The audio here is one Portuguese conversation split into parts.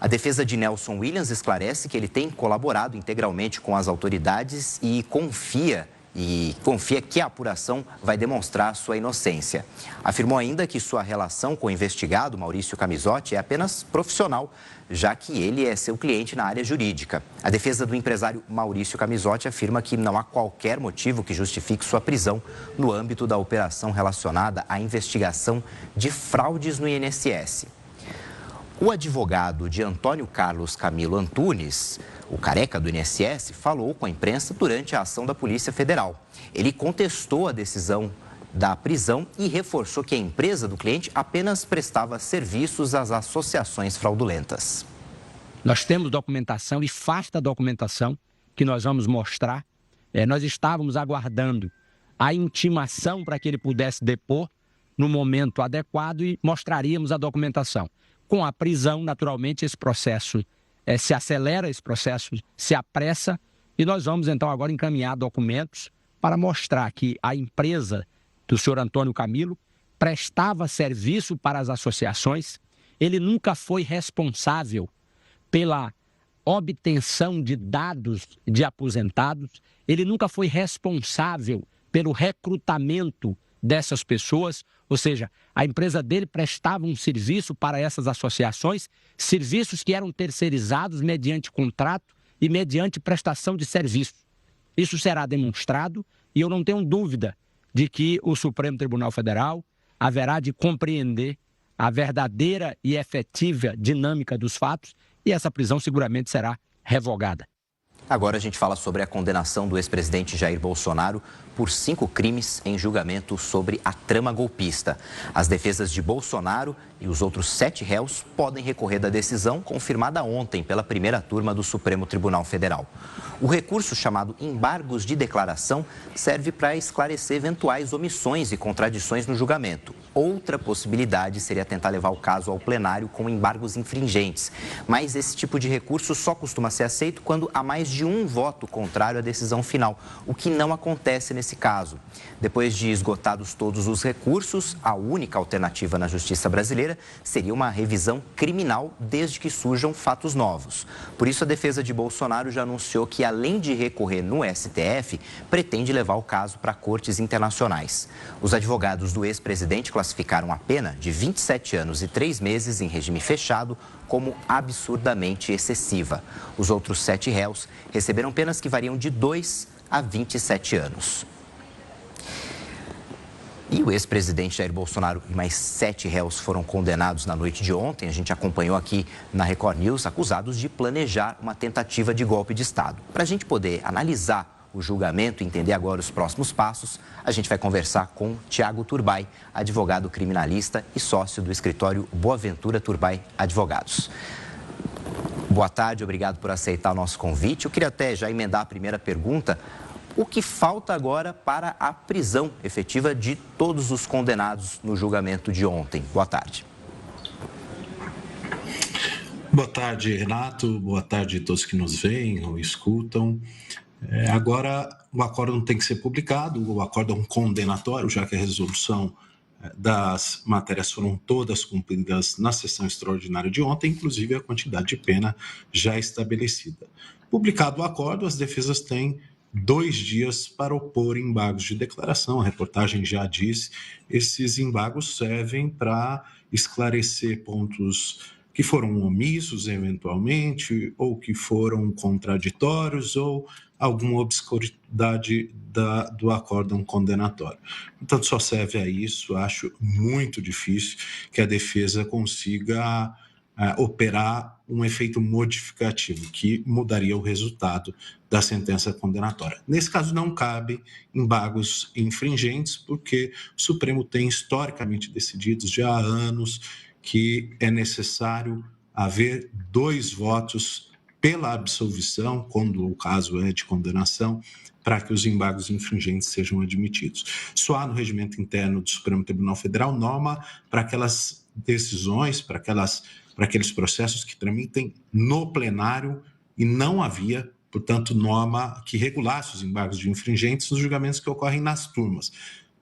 A defesa de Nelson Williams esclarece que ele tem colaborado integralmente com as autoridades e confia que a apuração vai demonstrar sua inocência. Afirmou ainda que sua relação com o investigado, Maurício Camisotti, é apenas profissional, já que ele é seu cliente na área jurídica. A defesa do empresário Maurício Camisotti afirma que não há qualquer motivo que justifique sua prisão no âmbito da operação relacionada à investigação de fraudes no INSS. O advogado de Antônio Carlos Camilo Antunes, o careca do INSS, falou com a imprensa durante a ação da Polícia Federal. Ele contestou a decisão da prisão e reforçou que a empresa do cliente apenas prestava serviços às associações fraudulentas. Nós temos documentação e farta documentação que nós vamos mostrar. Nós estávamos aguardando a intimação para que ele pudesse depor no momento adequado e mostraríamos a documentação. Com a prisão, naturalmente, esse processo se acelera, esse processo se apressa e nós vamos, então, agora encaminhar documentos para mostrar que a empresa do senhor Antônio Camilo prestava serviço para as associações, ele nunca foi responsável pela obtenção de dados de aposentados, ele nunca foi responsável pelo recrutamento dessas pessoas, ou seja, a empresa dele prestava um serviço para essas associações, serviços que eram terceirizados mediante contrato e mediante prestação de serviço. Isso será demonstrado e eu não tenho dúvida de que o Supremo Tribunal Federal haverá de compreender a verdadeira e efetiva dinâmica dos fatos e essa prisão seguramente será revogada. Agora a gente fala sobre a condenação do ex-presidente Jair Bolsonaro por 5 crimes em julgamento sobre a trama golpista. As defesas de Bolsonaro e os outros 7 réus podem recorrer da decisão confirmada ontem pela primeira turma do Supremo Tribunal Federal. O recurso chamado embargos de declaração serve para esclarecer eventuais omissões e contradições no julgamento. Outra possibilidade seria tentar levar o caso ao plenário com embargos infringentes. Mas esse tipo de recurso só costuma ser aceito quando há mais de um voto contrário à decisão final, o que não acontece nesse caso. Depois de esgotados todos os recursos, a única alternativa na justiça brasileira seria uma revisão criminal desde que surjam fatos novos. Por isso, a defesa de Bolsonaro já anunciou que, além de recorrer no STF, pretende levar o caso para cortes internacionais. Os advogados do ex-presidente classificaram a pena de 27 anos e 3 meses em regime fechado como absurdamente excessiva. Os outros 7 réus receberam penas que variam de 2 a 27 anos. E o ex-presidente Jair Bolsonaro e mais 7 réus foram condenados na noite de ontem. A gente acompanhou aqui na Record News, acusados de planejar uma tentativa de golpe de Estado. Para a gente poder analisar o julgamento e entender agora os próximos passos, a gente vai conversar com Tiago Turbay, advogado criminalista e sócio do escritório Boaventura Turbay Advogados. Boa tarde, obrigado por aceitar o nosso convite. Eu queria até já emendar a primeira pergunta. O que falta agora para a prisão efetiva de todos os condenados no julgamento de ontem? Boa tarde. Boa tarde, Renato. Boa tarde a todos que nos veem ou escutam. Agora, o acórdão tem que ser publicado, o acórdão condenatório, já que a resolução das matérias foram todas cumpridas na sessão extraordinária de ontem, inclusive a quantidade de pena já estabelecida. Publicado o acórdão, as defesas têm 2 dias para opor embargos de declaração. A reportagem já disse, esses embargos servem para esclarecer pontos que foram omissos eventualmente, ou que foram contraditórios, ou alguma obscuridade do acórdão condenatório. Portanto, só serve a isso. Acho muito difícil que a defesa consiga operar um efeito modificativo, que mudaria o resultado da sentença condenatória. Nesse caso, não cabem embargos infringentes, porque o Supremo tem historicamente decidido já há anos que é necessário haver 2 votos pela absolvição, quando o caso é de condenação, para que os embargos infringentes sejam admitidos. Só há no regimento interno do Supremo Tribunal Federal norma para aquelas decisões, para aqueles processos que tramitem no plenário, e não havia, portanto, norma que regulasse os embargos de infringentes nos julgamentos que ocorrem nas turmas.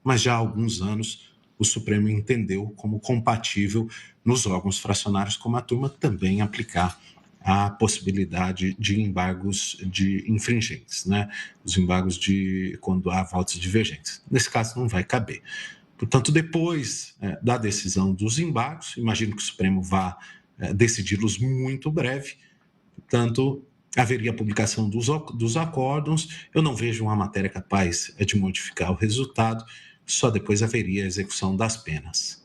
Mas já há alguns anos o Supremo entendeu como compatível nos órgãos fracionários, como a turma também aplicar a possibilidade de embargos de infringentes, né? Os embargos de quando há votos divergentes. Nesse caso, não vai caber. Portanto, depois da decisão dos embargos, imagino que o Supremo vá decidi-los muito breve, portanto, haveria a publicação dos acórdãos. Eu não vejo uma matéria capaz de modificar o resultado, só depois haveria a execução das penas.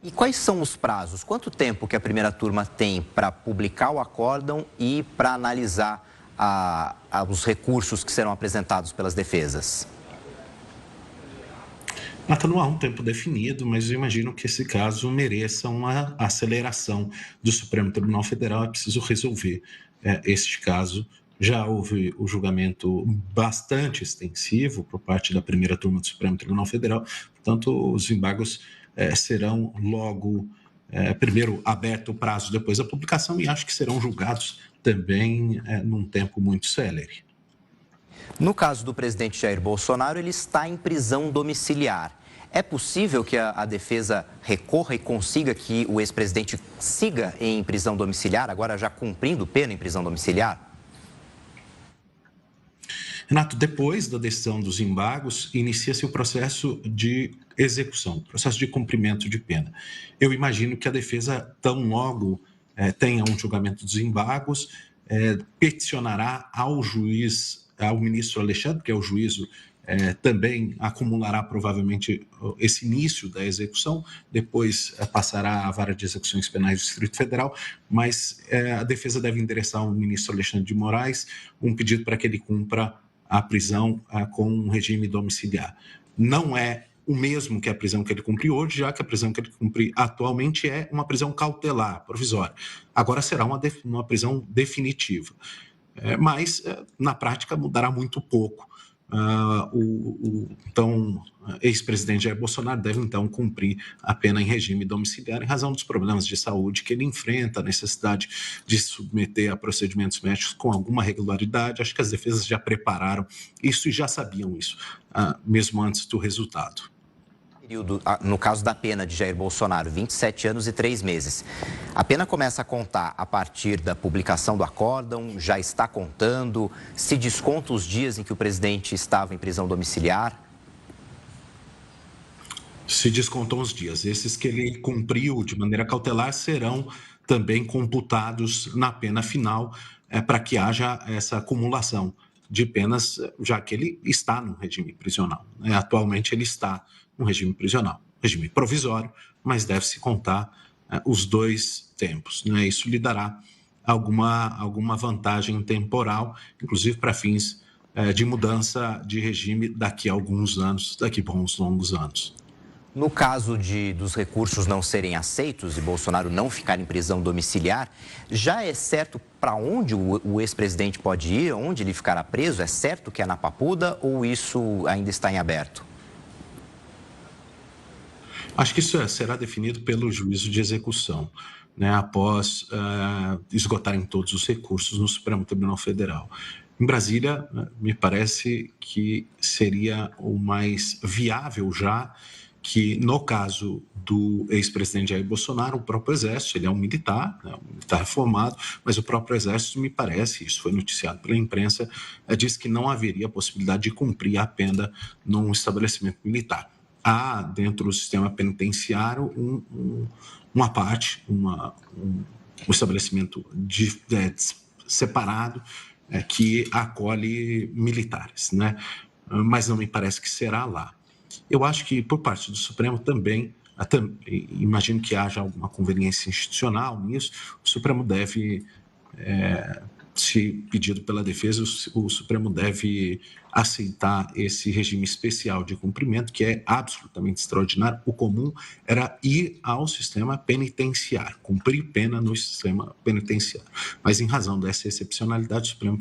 E quais são os prazos? Quanto tempo que a primeira turma tem para publicar o acórdão e para analisar os recursos que serão apresentados pelas defesas? Não há um tempo definido, mas eu imagino que esse caso mereça uma aceleração do Supremo Tribunal Federal. É preciso resolver este caso. Já houve o julgamento bastante extensivo por parte da primeira turma do Supremo Tribunal Federal, portanto, os embargos serão logo, primeiro, aberto o prazo depois da publicação e acho que serão julgados também num tempo muito célere. No caso do presidente Jair Bolsonaro, ele está em prisão domiciliar. É possível que a defesa recorra e consiga que o ex-presidente siga em prisão domiciliar, agora já cumprindo pena em prisão domiciliar? Renato, depois da decisão dos embargos, inicia-se o processo de execução, processo de cumprimento de pena. Eu imagino que a defesa, tão logo tenha um julgamento dos embargos, peticionará ao juiz, ao ministro Alexandre, que é o juízo, também acumulará provavelmente esse início da execução, depois passará à Vara de Execuções Penais do Distrito Federal, mas a defesa deve endereçar ao ministro Alexandre de Moraes um pedido para que ele cumpra a prisão com um regime domiciliar. Não é o mesmo que a prisão que ele cumpre hoje, já que a prisão que ele cumpre atualmente é uma prisão cautelar, provisória. Agora será uma prisão definitiva. Mas, na prática, mudará muito pouco. Então, ex-presidente Jair Bolsonaro deve, então, cumprir a pena em regime domiciliar em razão dos problemas de saúde que ele enfrenta, a necessidade de submeter a procedimentos médicos com alguma regularidade. Acho que as defesas já prepararam isso e já sabiam isso, mesmo antes do resultado. No caso da pena de Jair Bolsonaro, 27 anos e 3 meses. A pena começa a contar a partir da publicação do acórdão, já está contando, se desconta os dias em que o presidente estava em prisão domiciliar? Se descontam os dias. Esses que ele cumpriu de maneira cautelar serão também computados na pena final para que haja essa acumulação de penas, já que ele está no regime prisional. Atualmente ele está no regime prisional, regime provisório, mas deve-se contar os dois tempos. Isso lhe dará alguma vantagem temporal, inclusive para fins de mudança de regime daqui a alguns anos, daqui a bons longos anos. No caso dos recursos não serem aceitos e Bolsonaro não ficar em prisão domiciliar, já é certo para onde o ex-presidente pode ir, onde ele ficará preso? É certo que é na Papuda ou isso ainda está em aberto? Acho que isso será definido pelo juízo de execução, após esgotarem todos os recursos no Supremo Tribunal Federal. Em Brasília, me parece que seria o mais viável já que, no caso do ex-presidente Jair Bolsonaro, o próprio Exército, ele é um militar reformado, mas o próprio Exército, me parece, isso foi noticiado pela imprensa, diz que não haveria possibilidade de cumprir a pena num estabelecimento militar. Há, dentro do sistema penitenciário, uma parte, um estabelecimento separado que acolhe militares, mas não me parece que será lá. Eu acho que, por parte do Supremo também, imagino que haja alguma conveniência institucional nisso, o Supremo deve, se pedido pela defesa, o Supremo deve aceitar esse regime especial de cumprimento, que é absolutamente extraordinário. O comum era ir ao sistema penitenciário, cumprir pena no sistema penitenciário. Mas, em razão dessa excepcionalidade, o Supremo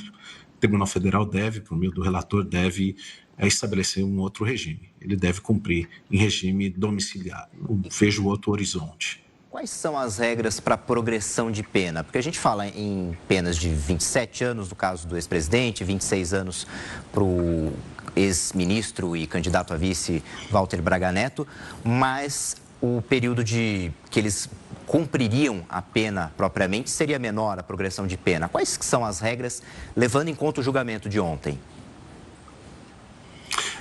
Tribunal Federal deve, por meio do relator, deve estabelecer um outro regime. Ele deve cumprir em regime domiciliar. Não vejo outro horizonte. Quais são as regras para progressão de pena? Porque a gente fala em penas de 27 anos, no caso do ex-presidente, 26 anos para o ex-ministro e candidato a vice Walter Braga Neto, mas o período que eles cumpririam a pena propriamente seria menor, a progressão de pena. Quais são as regras, levando em conta o julgamento de ontem?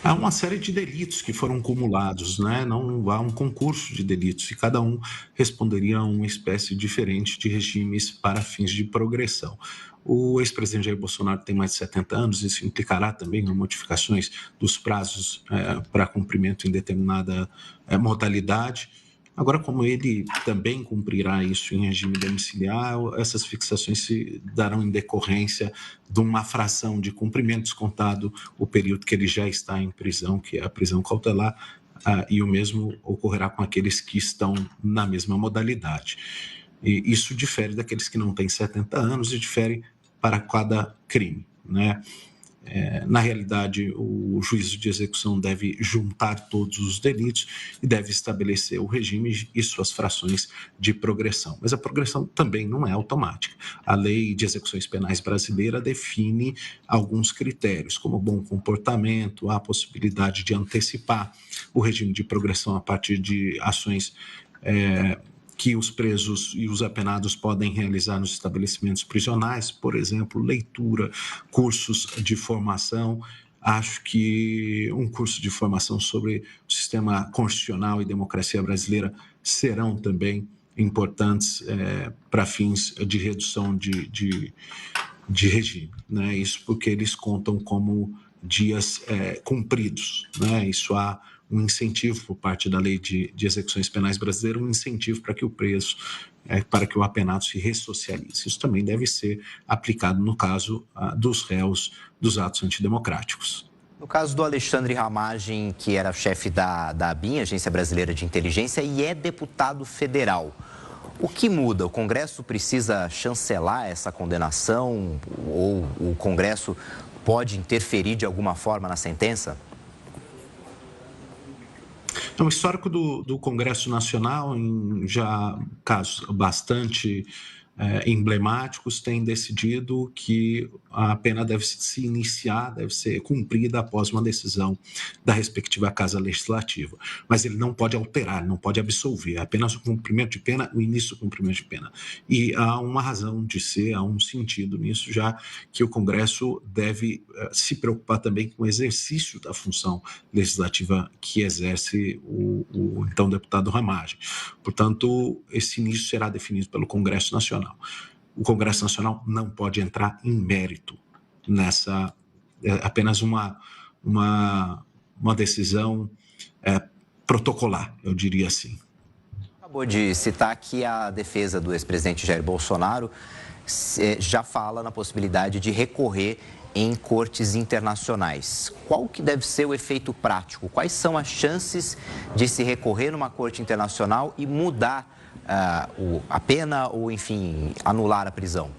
Há uma série de delitos que foram cumulados, né? Não há um concurso de delitos e cada um responderia a uma espécie diferente de regimes para fins de progressão. O ex-presidente Jair Bolsonaro tem mais de 70 anos, isso implicará também em modificações dos prazos para cumprimento em determinada modalidade. Agora, como ele também cumprirá isso em regime domiciliar, essas fixações se darão em decorrência de uma fração de cumprimento descontado o período que ele já está em prisão, que é a prisão cautelar, e o mesmo ocorrerá com aqueles que estão na mesma modalidade. E isso difere daqueles que não têm 70 anos e difere para cada crime, né? Na realidade, o juízo de execução deve juntar todos os delitos e deve estabelecer o regime e suas frações de progressão. Mas a progressão também não é automática. A Lei de Execuções Penais brasileira define alguns critérios, como bom comportamento, a possibilidade de antecipar o regime de progressão a partir de ações que os presos e os apenados podem realizar nos estabelecimentos prisionais, por exemplo, leitura, cursos de formação. Acho que um curso de formação sobre o sistema constitucional e democracia brasileira serão também importantes para fins de redução de regime, né? Isso porque eles contam como dias cumpridos, né? Isso há um incentivo por parte da Lei de Execuções Penais brasileira, um incentivo para que o preso, para que o apenado se ressocialize. Isso também deve ser aplicado no caso dos réus dos atos antidemocráticos. No caso do Alexandre Ramagem, que era chefe da ABIN, Agência Brasileira de Inteligência, e é deputado federal, o que muda? O Congresso precisa chancelar essa condenação ou o Congresso pode interferir de alguma forma na sentença? O histórico do Congresso Nacional, em já casos bastante emblemáticos, tem decidido que a pena deve se iniciar, deve ser cumprida após uma decisão da respectiva Casa Legislativa. Mas ele não pode alterar, não pode absolver, é apenas o cumprimento de pena, o início do cumprimento de pena. E há uma razão de ser, há um sentido nisso, já que o Congresso deve se preocupar também com o exercício da função legislativa que exerce o então deputado Ramagem. Portanto, esse início será definido pelo Congresso Nacional. O Congresso Nacional não pode entrar em mérito nessa, apenas uma decisão protocolar, eu diria assim. Acabou de citar que a defesa do ex-presidente Jair Bolsonaro já fala na possibilidade de recorrer em cortes internacionais. Qual que deve ser o efeito prático? Quais são as chances de se recorrer numa corte internacional e mudar a pena ou, enfim, anular a prisão?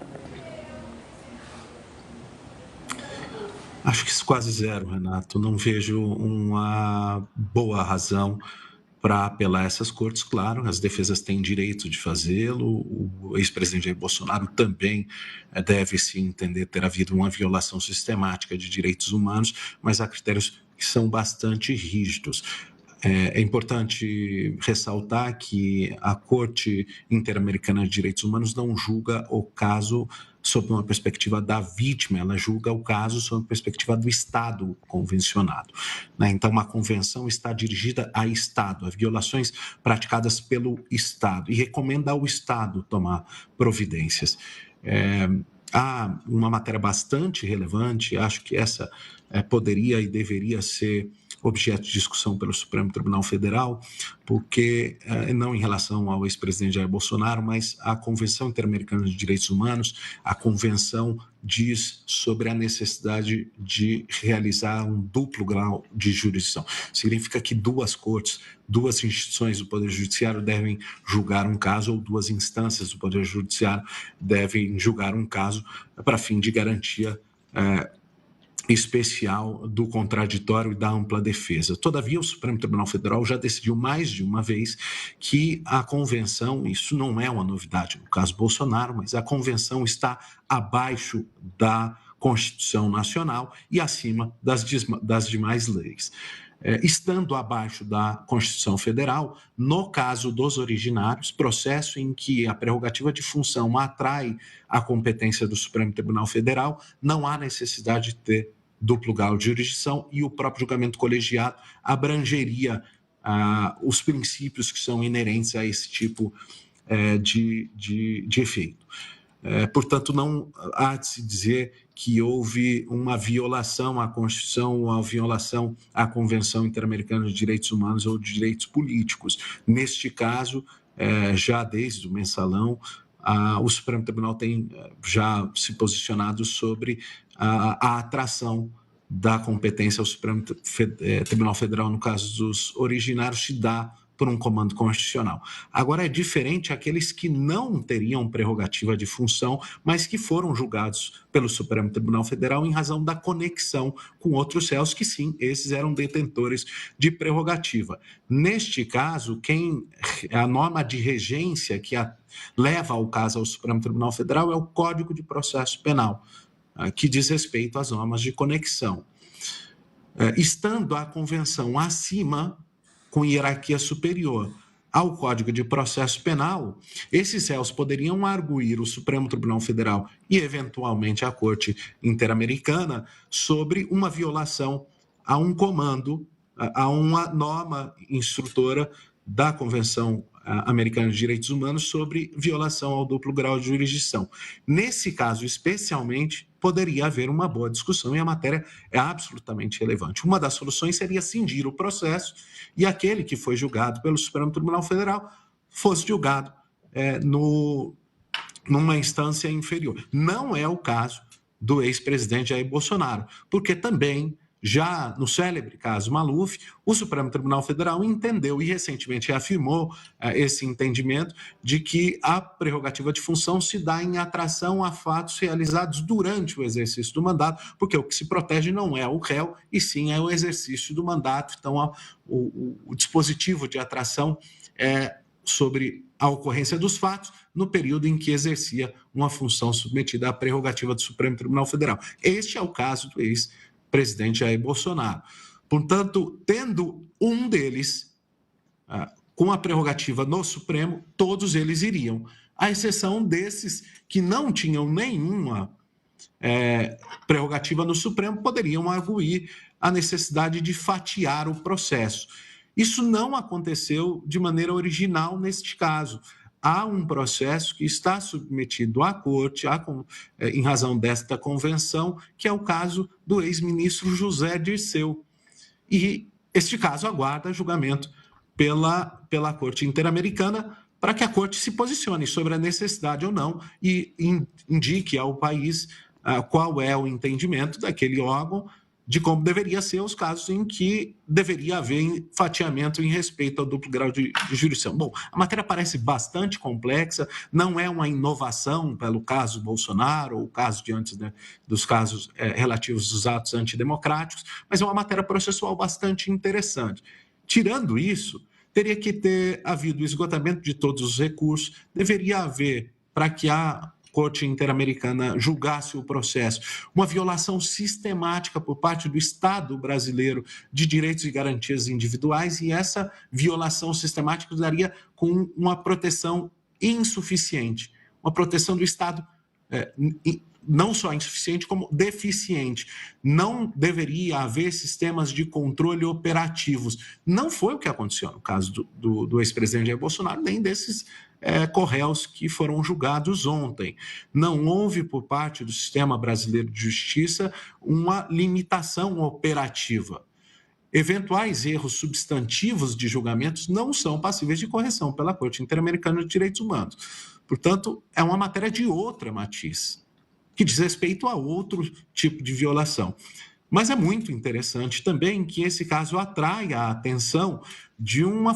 Acho que isso quase zero, Renato. Não vejo uma boa razão para apelar a essas cortes. Claro, as defesas têm direito de fazê-lo, o ex-presidente Jair Bolsonaro também deve se entender ter havido uma violação sistemática de direitos humanos, mas há critérios que são bastante rígidos. É importante ressaltar que a Corte Interamericana de Direitos Humanos não julga o caso sob uma perspectiva da vítima, ela julga o caso sob a perspectiva do Estado convencionado, né? Então, a convenção está dirigida a Estado, a violações praticadas pelo Estado, e recomenda ao Estado tomar providências. Há uma matéria bastante relevante, acho que essa poderia e deveria ser objeto de discussão pelo Supremo Tribunal Federal, porque, não em relação ao ex-presidente Jair Bolsonaro, mas a Convenção Interamericana de Direitos Humanos, a convenção diz sobre a necessidade de realizar um duplo grau de jurisdição. Significa que duas cortes, duas instituições do Poder Judiciário devem julgar um caso, ou duas instâncias do Poder Judiciário devem julgar um caso para fim de garantia especial do contraditório e da ampla defesa. Todavia, o Supremo Tribunal Federal já decidiu mais de uma vez que a convenção, isso não é uma novidade no caso Bolsonaro, mas a convenção está abaixo da Constituição Nacional e acima das demais leis. Estando abaixo da Constituição Federal, no caso dos originários, processo em que a prerrogativa de função atrai a competência do Supremo Tribunal Federal, não há necessidade de ter duplo grau de jurisdição e o próprio julgamento colegiado abrangeria os princípios que são inerentes a esse tipo de efeito. Portanto, não há de se dizer que houve uma violação à Constituição ou uma violação à Convenção Interamericana de Direitos Humanos ou de Direitos Políticos. Neste caso, já desde o mensalão, o Supremo Tribunal tem já se posicionado sobre a atração da competência ao Supremo Tribunal Federal, no caso dos originários, se dá por um comando constitucional. Agora, é diferente aqueles que não teriam prerrogativa de função, mas que foram julgados pelo Supremo Tribunal Federal em razão da conexão com outros réus, que sim, esses eram detentores de prerrogativa. Neste caso, a norma de regência que leva o caso ao Supremo Tribunal Federal é o Código de Processo Penal, que diz respeito às normas de conexão. Estando a convenção acima, com hierarquia superior ao Código de Processo Penal, esses réus poderiam arguir o Supremo Tribunal Federal e, eventualmente, a Corte Interamericana sobre uma violação a um comando, a uma norma instrutora da Convenção Americana de Direitos Humanos sobre violação ao duplo grau de jurisdição. Nesse caso, especialmente, poderia haver uma boa discussão e a matéria é absolutamente relevante. Uma das soluções seria cindir o processo e aquele que foi julgado pelo Supremo Tribunal Federal fosse julgado numa instância inferior. Não é o caso do ex-presidente Jair Bolsonaro, porque também, já no célebre caso Maluf, o Supremo Tribunal Federal entendeu e recentemente reafirmou esse entendimento de que a prerrogativa de função se dá em atração a fatos realizados durante o exercício do mandato, porque o que se protege não é o réu, e sim é o exercício do mandato. Então, o dispositivo de atração é sobre a ocorrência dos fatos no período em que exercia uma função submetida à prerrogativa do Supremo Tribunal Federal. Este é o caso do ex-presidente Jair Bolsonaro. Portanto, tendo um deles com a prerrogativa no Supremo, todos eles iriam, à exceção desses que não tinham nenhuma prerrogativa no Supremo, poderiam arguir a necessidade de fatiar o processo. Isso não aconteceu de maneira original neste caso. Há um processo que está submetido à corte em razão desta convenção, que é o caso do ex-ministro José Dirceu. E este caso aguarda julgamento pela Corte Interamericana para que a corte se posicione sobre a necessidade ou não e indique ao país qual é o entendimento daquele órgão de como deveria ser os casos em que deveria haver fatiamento em respeito ao duplo grau de jurisdição. Bom, a matéria parece bastante complexa, não é uma inovação pelo caso Bolsonaro ou o caso dos casos relativos aos atos antidemocráticos, mas é uma matéria processual bastante interessante. Tirando isso, teria que ter havido esgotamento de todos os recursos, deveria haver, para que a Corte Interamericana julgasse o processo, uma violação sistemática por parte do Estado brasileiro de direitos e garantias individuais, e essa violação sistemática daria com uma proteção insuficiente, uma proteção do Estado não só insuficiente, como deficiente. Não deveria haver sistemas de controle operativos. Não foi o que aconteceu no caso do ex-presidente Jair Bolsonaro, nem desses corréus que foram julgados ontem. Não houve, por parte do sistema brasileiro de justiça, uma limitação operativa. Eventuais erros substantivos de julgamentos não são passíveis de correção pela Corte Interamericana de Direitos Humanos. Portanto, é uma matéria de outra matiz, que diz respeito a outro tipo de violação. Mas é muito interessante também que esse caso atrai a atenção de uma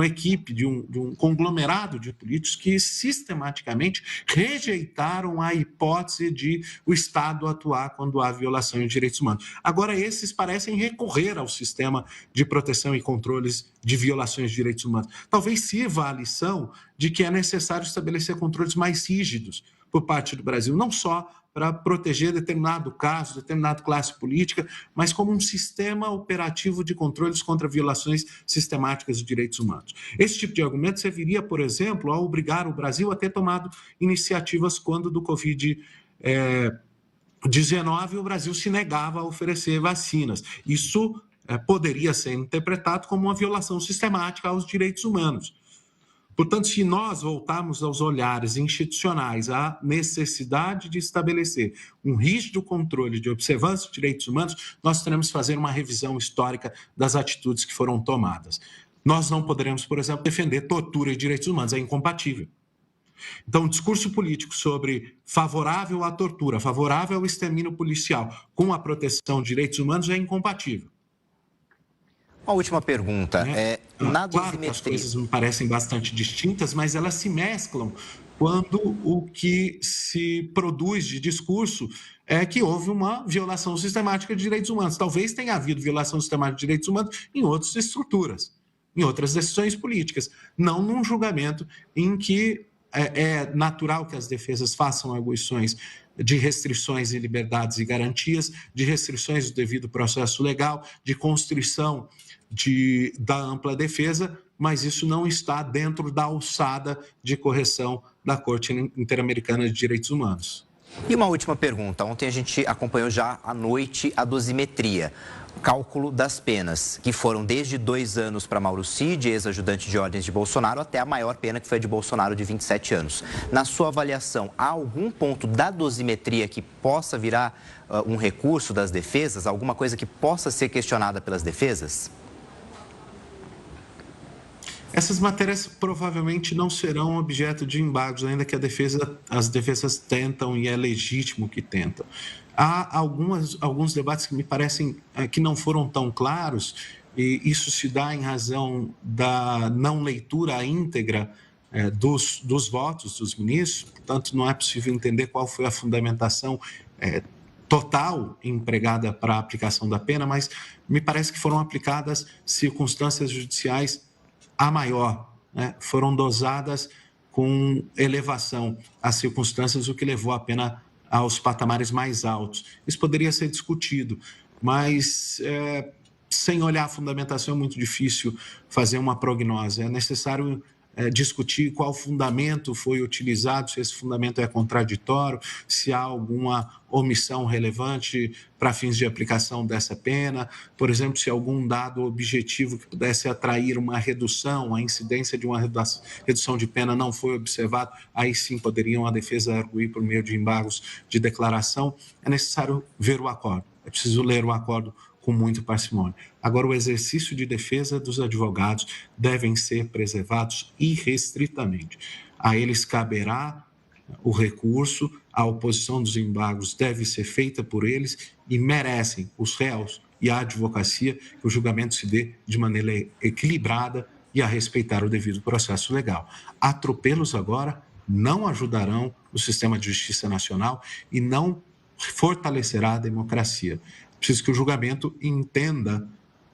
equipe, de um conglomerado de políticos que sistematicamente rejeitaram a hipótese de o Estado atuar quando há violação de direitos humanos. Agora, esses parecem recorrer ao sistema de proteção e controles de violações de direitos humanos. Talvez sirva a lição de que é necessário estabelecer controles mais rígidos por parte do Brasil, não só para proteger determinado caso, determinada classe política, mas como um sistema operativo de controles contra violações sistemáticas de direitos humanos. Esse tipo de argumento serviria, por exemplo, a obrigar o Brasil a ter tomado iniciativas quando do Covid-19 o Brasil se negava a oferecer vacinas. Isso poderia ser interpretado como uma violação sistemática aos direitos humanos. Portanto, se nós voltarmos aos olhares institucionais à necessidade de estabelecer um rígido controle de observância de direitos humanos, nós teremos que fazer uma revisão histórica das atitudes que foram tomadas. Nós não poderemos, por exemplo, defender tortura e direitos humanos, é incompatível. Então, o discurso político sobre favorável à tortura, favorável ao extermínio policial com a proteção de direitos humanos é incompatível. Uma última pergunta. Na claro que as coisas me parecem bastante distintas, mas elas se mesclam quando o que se produz de discurso é que houve uma violação sistemática de direitos humanos. Talvez tenha havido violação sistemática de direitos humanos em outras estruturas, em outras decisões políticas, não num julgamento em que é natural que as defesas façam arguições de restrições de liberdades e garantias, de restrições do devido processo legal, de constrição da ampla defesa, mas isso não está dentro da alçada de correção da Corte Interamericana de Direitos Humanos. E uma última pergunta. Ontem a gente acompanhou já à noite a dosimetria, cálculo das penas, que foram desde 2 anos para Mauro Cid, ex-ajudante de ordens de Bolsonaro, até a maior pena, que foi a de Bolsonaro, de 27 anos. Na sua avaliação, há algum ponto da dosimetria que possa virar um recurso das defesas? Alguma coisa que possa ser questionada pelas defesas? Essas matérias provavelmente não serão objeto de embargos, ainda que as defesas tentam e é legítimo que tentam. Há alguns debates que me parecem que não foram tão claros, e isso se dá em razão da não leitura íntegra dos votos dos ministros, portanto, não é possível entender qual foi a fundamentação total empregada para a aplicação da pena, mas me parece que foram aplicadas circunstâncias judiciais a maior, né? Foram dosadas com elevação às circunstâncias, o que levou a pena aos patamares mais altos. Isso poderia ser discutido, mas sem olhar a fundamentação é muito difícil fazer uma prognose. É necessário discutir qual fundamento foi utilizado, se esse fundamento é contraditório, se há alguma omissão relevante para fins de aplicação dessa pena, por exemplo, se algum dado objetivo que pudesse atrair uma redução, a incidência de uma redução de pena não foi observado, aí sim poderiam a defesa arguir por meio de embargos de declaração. É necessário ver o acordo, é preciso ler o acordo com muito parcimônia. Agora, o exercício de defesa dos advogados devem ser preservados irrestritamente. A eles caberá o recurso, a oposição dos embargos deve ser feita por eles e merecem os réus e a advocacia que o julgamento se dê de maneira equilibrada e a respeitar o devido processo legal. Atropelos agora não ajudarão o sistema de justiça nacional e não fortalecerá a democracia. Preciso que o julgamento entenda,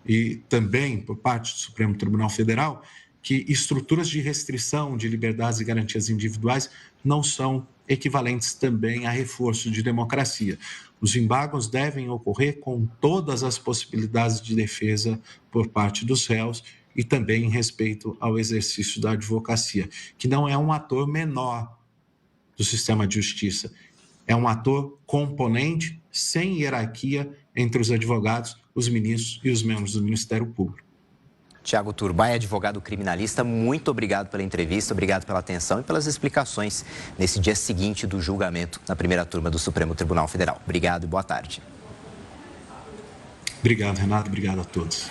e também por parte do Supremo Tribunal Federal, que estruturas de restrição de liberdades e garantias individuais não são equivalentes também a reforço de democracia. Os embargos devem ocorrer com todas as possibilidades de defesa por parte dos réus e também em respeito ao exercício da advocacia, que não é um ator menor do sistema de justiça, é um ator componente sem hierarquia entre os advogados, os ministros e os membros do Ministério Público. Tiago Turbay, advogado criminalista, muito obrigado pela entrevista, obrigado pela atenção e pelas explicações nesse dia seguinte do julgamento na primeira turma do Supremo Tribunal Federal. Obrigado e boa tarde. Obrigado, Renato. Obrigado a todos.